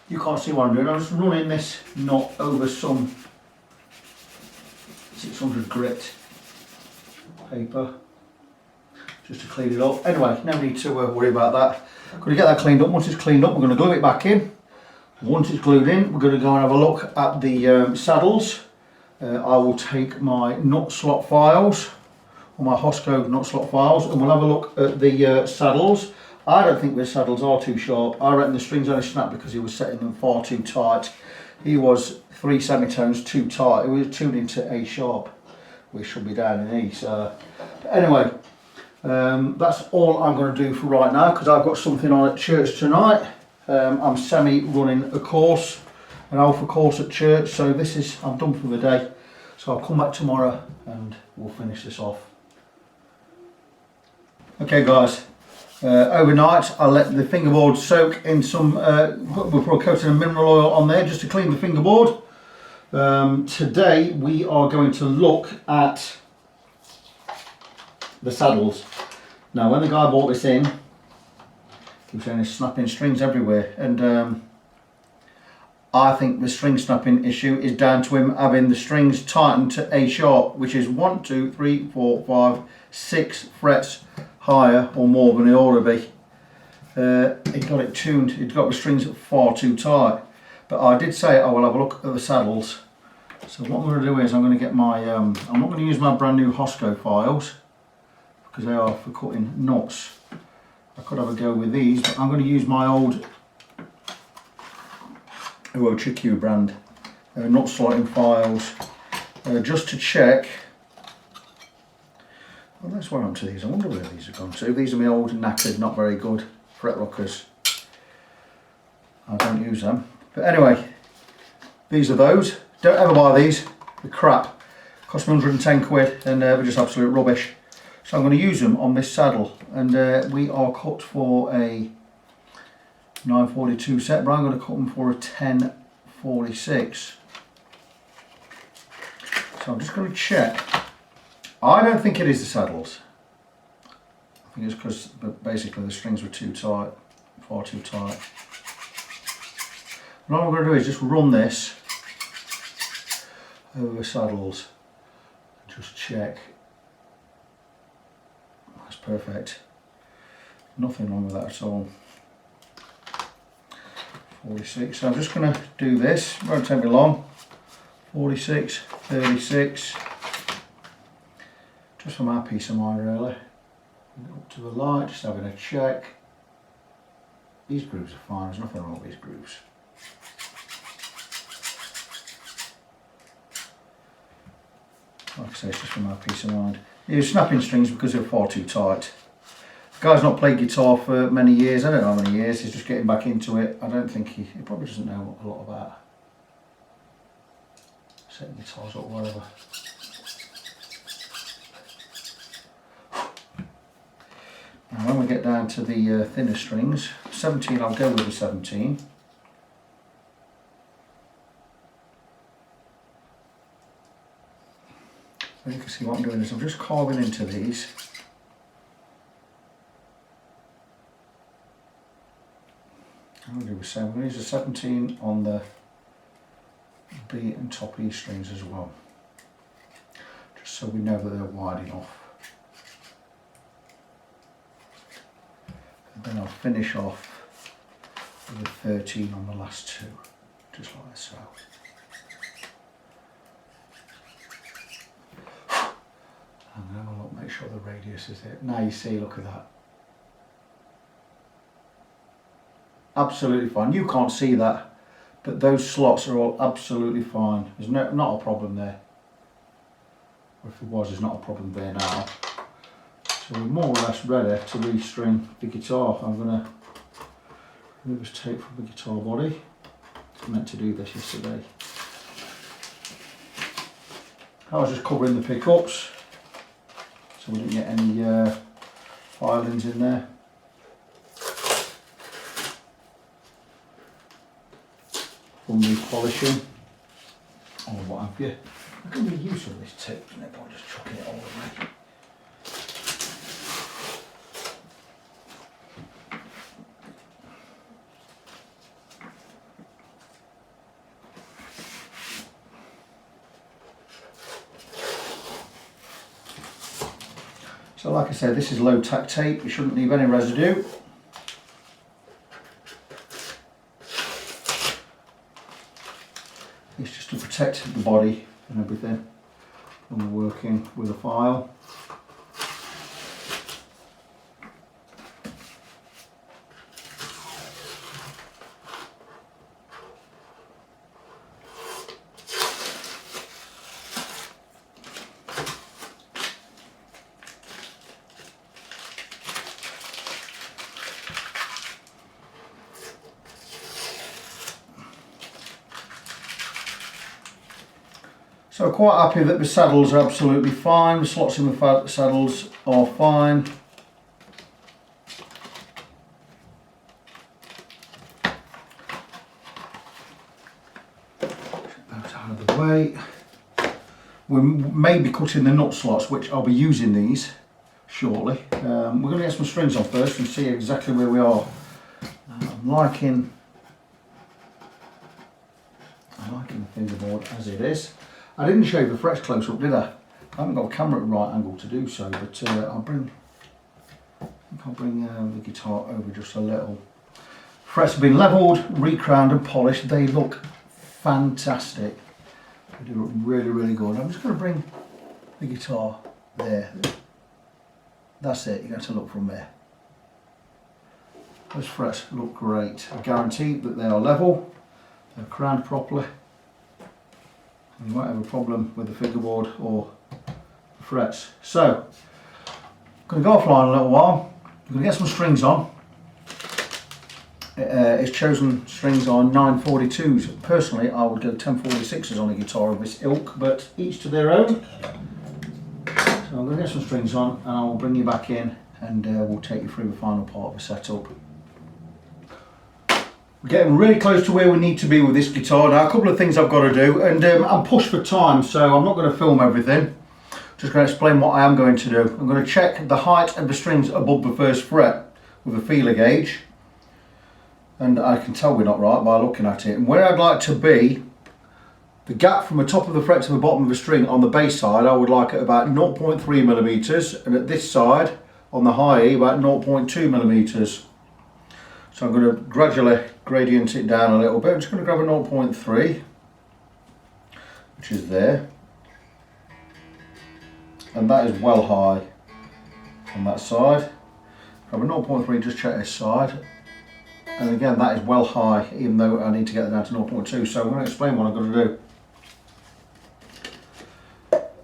You can't see what I'm doing. I'm just running this nut over some 600 grit paper just to clean it up. Anyway, no need to worry about that. Going to get that cleaned up. Once it's cleaned up, we're going to glue it back in. Once it's glued in, we're going to go and have a look at the saddles. I will take my nut slot files, or my Hosco nut slot files, and we'll have a look at the saddles. I don't think the saddles are too sharp. I reckon the strings only snapped because he was setting them far too tight. He was 3 semitones too tight. It was tuned into A sharp, which should be down in E. So anyway, that's all I'm going to do for right now, because I've got something on at church tonight. I'm running a course, an alpha course at church. So I'm done for the day. So I'll come back tomorrow and we'll finish this off. Okay guys. Overnight I let the fingerboard soak in some, we'll put a coating of mineral oil on there just to clean the fingerboard. Today we are going to look at the saddles. Now when the guy bought this in, he was saying there's snapping strings everywhere, and I think the string snapping issue is down to him having the strings tightened to A sharp, which is 1, 2, 3, 4, 5, 6 frets higher or more than they ought to be. He got it tuned, he'd got the strings far too tight. But I did say I will have a look at the saddles. So what I'm going to do is I'm going to get my, I'm not going to use my brand new Hosco files, because they are for cutting nuts. I could have a go with these, but I'm going to use my old Chiku brand nut slotting files, just to check. Well, let's run on to these. I wonder where these have gone to. These are my old knackered, not very good fret lockers. I don't use them. But anyway, these are those. Don't ever buy these. They're crap. Cost me 110 quid and they're just absolute rubbish. So I'm going to use them on this saddle. And we are cut for a 942 set, but I'm going to cut them for a 1046. So I'm just going to check. I don't think it is the saddles. I think it's because basically the strings were too tight, far too tight. And all I'm going to do is just run this over the saddles and just check. That's perfect. Nothing wrong with that at all. 46. So I'm just going to do this. It won't take me long. 46, 36. Just for my peace of mind really. Up to the light, just having a check. these grooves are fine, there's nothing wrong with these grooves. Like I say, it's just for my peace of mind. You're snapping strings because they're far too tight. The guy's not played guitar for many years, I don't know how many years, he's just getting back into it. I don't think he probably doesn't know a lot about setting guitars up, whatever. Now when we get down to the thinner strings, 17, I'll go with the 17. You can see what I'm doing is I'm just carving into these. I'm going to do the same. I'm going to use a 17 on the B and top E strings as well, just so we know that they're wide enough. And then I'll finish off with a 13 on the last two, just like so. And then I'll make sure the radius is there. Now you see, look at that. Absolutely fine. You can't see that, but those slots are all absolutely fine. There's not a problem there. Or if it was, there's not a problem there now. So we're more or less ready to restring the guitar. I'm going to remove this tape from the guitar body. I meant to do this yesterday. I was just covering the pickups, so we didn't get any filings in there. From repolishing or what have you. I can make use of this tape, isn't it? By just chucking it all away. So like I said, this is low tack tape, you shouldn't leave any residue. It's just to protect the body and everything when we're working with a file. So quite happy that the saddles are absolutely fine, the slots in the saddles are fine. Those out of the way. We may be cutting the nut slots, which I'll be using these shortly. We're going to get some strings on first and see exactly where we are. I'm liking the fingerboard as it is. I didn't show you the frets close up, did I? I haven't got a camera at the right angle to do so, but I'll bring the guitar over just a little. Frets have been levelled, recrowned and polished. They look fantastic. They do look really, really good. I'm just going to bring the guitar there. That's it, you got to look from there. Those frets look great. I guarantee that they are level, they're crowned properly. You won't have a problem with the fingerboard or the frets. So, I'm going to go offline a little while. I'm going to get some strings on. It's chosen strings on 942s. Personally, I would go 1046s on a guitar of this ilk, but each to their own. So I'm going to get some strings on and I'll bring you back in and we'll take you through the final part of the setup. We're getting really close to where we need to be with this guitar now. A couple of things I've got to do, and I'm pushed for time, so I'm not going to film everything. Just going to explain what I am going to do. I'm going to check the height of the strings above the first fret with a feeler gauge, and I can tell we're not right by looking at it. And where I'd like to be, the gap from the top of the fret to the bottom of the string on the bass side, I would like at about 0.3 millimeters, and at this side on the high E about 0.2 millimeters. So I'm going to gradually gradient it down a little bit. I'm just going to grab a 0.3, which is there, and that is well high on that side. Grab a 0.3, just check this side, And again, that is well high, even though I need to get that down to 0.2. So I'm going to explain what I'm going to do.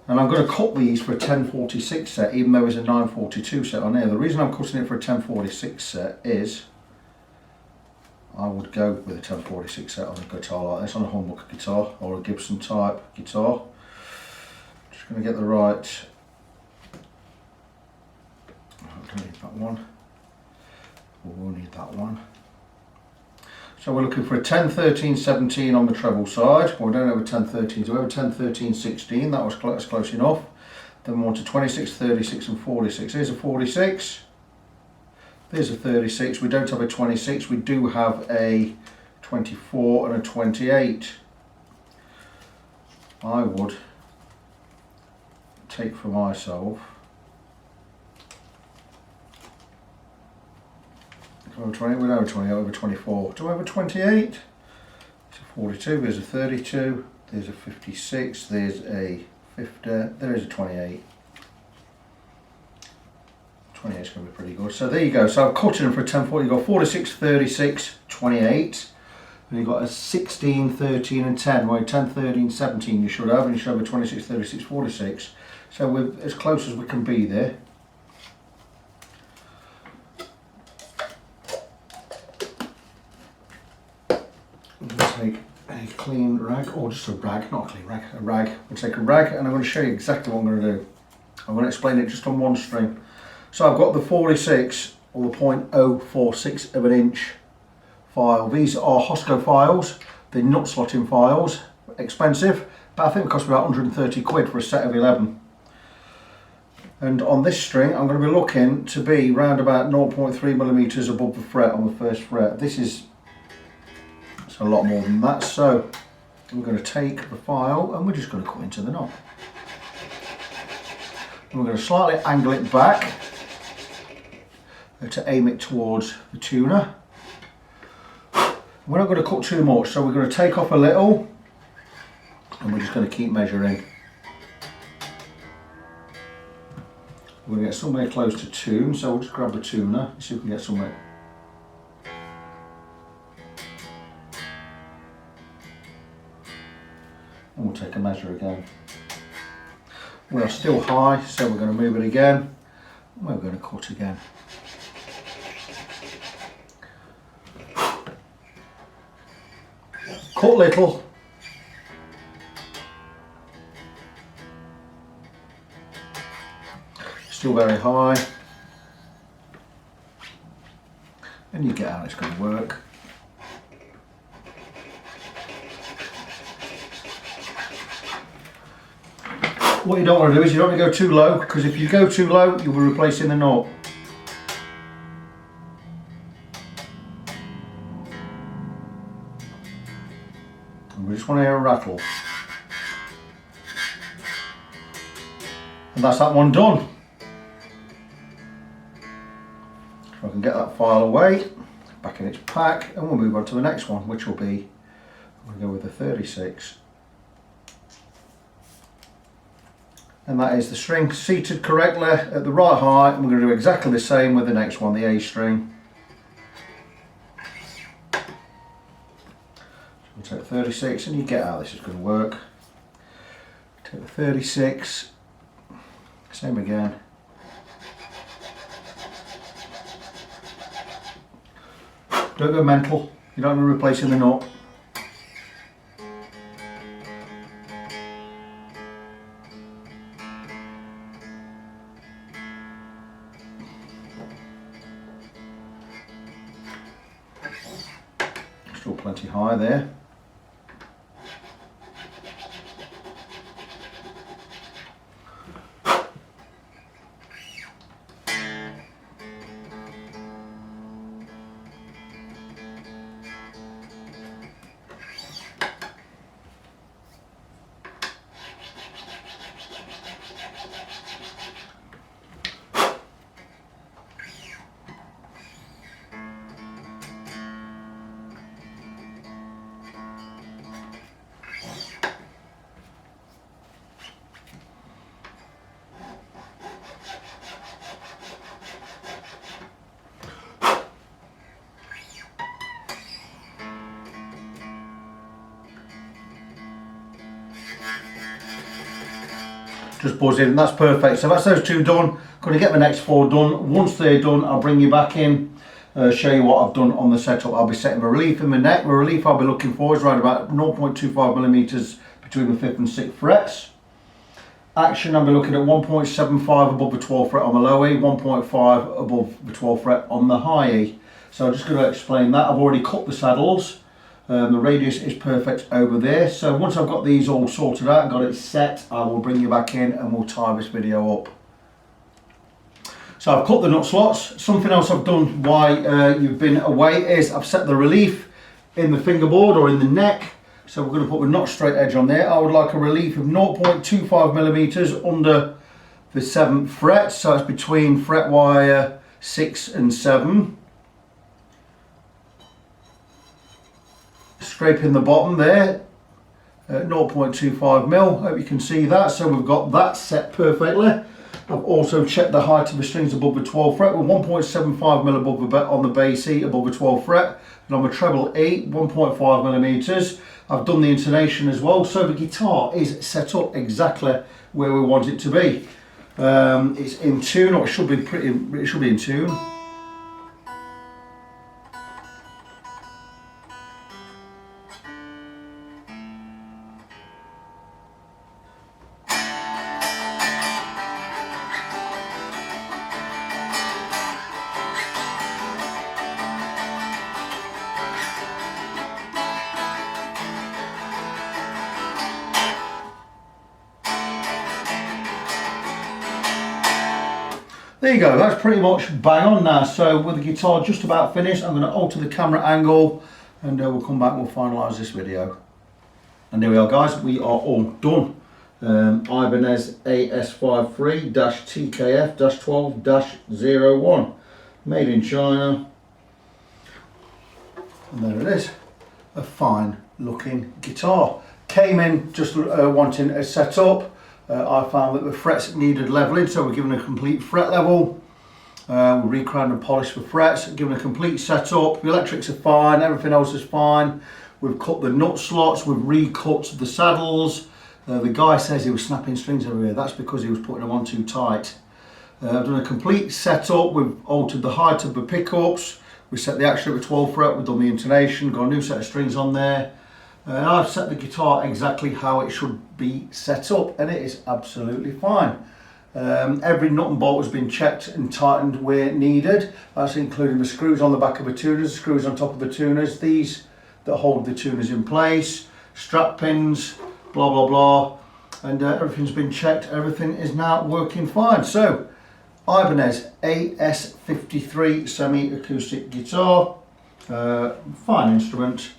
And I'm going to cut these for a 1046 set, even though it's a 942 set on here. The reason I'm cutting it for a 1046 set is I would go with a 1046 set on a guitar like this, on a humbucker guitar or a Gibson type guitar. Just going to get the right. I don't need that one. We'll need that one. So we're looking for a 10, 13, 17 on the treble side. Well, we don't have a 10, 13, so we have a 10, 13, 16. That was close enough. Then we want a 26, 36 and 46. Here's a 46. There's a 36. We don't have a 26. We do have a 24 and a 28. I would take for myself over 20, we don't have a 20, over 24. Do I have a 28? It's a 42, there's a 32, there's a 56, there's a 50, there is a 28. 28 is going to be pretty good. So there you go. So I've cut them for a 1040. You've got 46, 36, 28. And you've got a 16, 13 and 10. Well, 10, 13, 17 you should have. And you should have a 26, 36, 46. So we're as close as we can be there. Take a clean rag, or just a rag, not a clean rag, a rag. We'll take a rag and I'm going to show you exactly what I'm going to do. I'm going to explain it just on one string. So I've got the 46 or the 0.046 of an inch file. These are Hosco files, they're nut slotting files, expensive, but I think it cost me about 130 quid for a set of 11. And on this string I'm going to be looking to be round about 0.3 millimeters above the fret on the first fret. This is a lot more than that, so we're going to take the file and we're just going to cut into the knot. And we're going to slightly angle it back to aim it towards the tuner. We're not going to cut too much, so we're going to take off a little and we're just going to keep measuring. We're going to get somewhere close to tune, so we'll just grab the tuner and see if we can get somewhere. And we'll take a measure again. We are still high, so we're going to move it again. And we're going to cut again. Cut little. Still very high. And you get how it's going to work. What you don't want to do is you don't want to go too low, because if you go too low you'll be replacing the knot. And we just want to hear a rattle. And that's that one done. So I can get that file away, back in its pack, and we'll move on to the next one, which will be, I'm going to go with the 36. And that is the string seated correctly at the right height, and we're going to do exactly the same with the next one, the A string. So we'll take 36 and you get how this is going to work. Take the 36, same again. Don't go mental, you don't want to replace the nut. Still plenty high there. just buzz in, and that's perfect. So that's those two done. Going to get the next 4 done. Once they're done, I'll bring you back in, show you what I've done on the setup. I'll be setting the relief in the neck. The relief I'll be looking for is right about 0.25 millimeters between the 5th and 6th frets. Action, I'll be looking at 1.75 above the 12th fret on the low E, 1.5 above the 12th fret on the high E. So I'm just going to explain that. I've already cut the saddles. The radius is perfect over there. So once I've got these all sorted out and got it set, I will bring you back in and we'll tie this video up. So I've cut the nut slots. Something else I've done while you've been away is I've set the relief in the fingerboard or in the neck. So we're going to put the nut straight edge on there. I would like a relief of 0.25 millimeters under the 7th fret. So it's between fret wire 6 and 7. Scraping the bottom there at 0.25 mil. Hope you can see that. So we've got that set perfectly. I've also checked the height of the strings above the 12th fret with 1.75 mil above the on the bass E above the 12th fret, and on the treble E 1.5 millimeters. I've done the intonation as well, so the guitar is set up exactly where we want it to be. It's in tune, or it should be in tune. There you go, that's pretty much bang on now. So with the guitar just about finished, I'm going to alter the camera angle and we'll come back and we'll finalise this video. And there we are guys, we are all done. Ibanez AS-53-TKF-12-01, made in China. And there it is, a fine looking guitar. Came in just wanting a setup. I found that the frets needed levelling, so we're given a complete fret level. We recrowned and polished the frets, given a complete setup. The electrics are fine, everything else is fine. We've cut the nut slots, we've recut the saddles. The guy says he was snapping strings everywhere. That's because he was putting them on too tight. I've done a complete setup. We've altered the height of the pickups. We set the action at the 12th fret. We've done the intonation, got a new set of strings on there. And I've set the guitar exactly how it should be set up, and it is absolutely fine. Every nut and bolt has been checked and tightened where needed. That's including the screws on the back of the tuners, the screws on top of the tuners, these that hold the tuners in place, strap pins, blah blah blah, and everything's been checked. Everything is now working fine. So Ibanez AS-53 semi-acoustic guitar, fine instrument.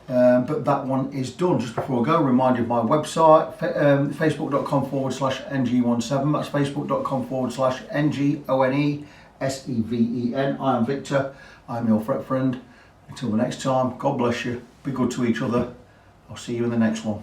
But that one is done. Just before I go, remind you of my website, facebook.com/ng17. That's facebook.com/NGONESEVEN. I am Victor. I'm your fret friend. Until the next time, God bless you. Be good to each other. I'll see you in the next one.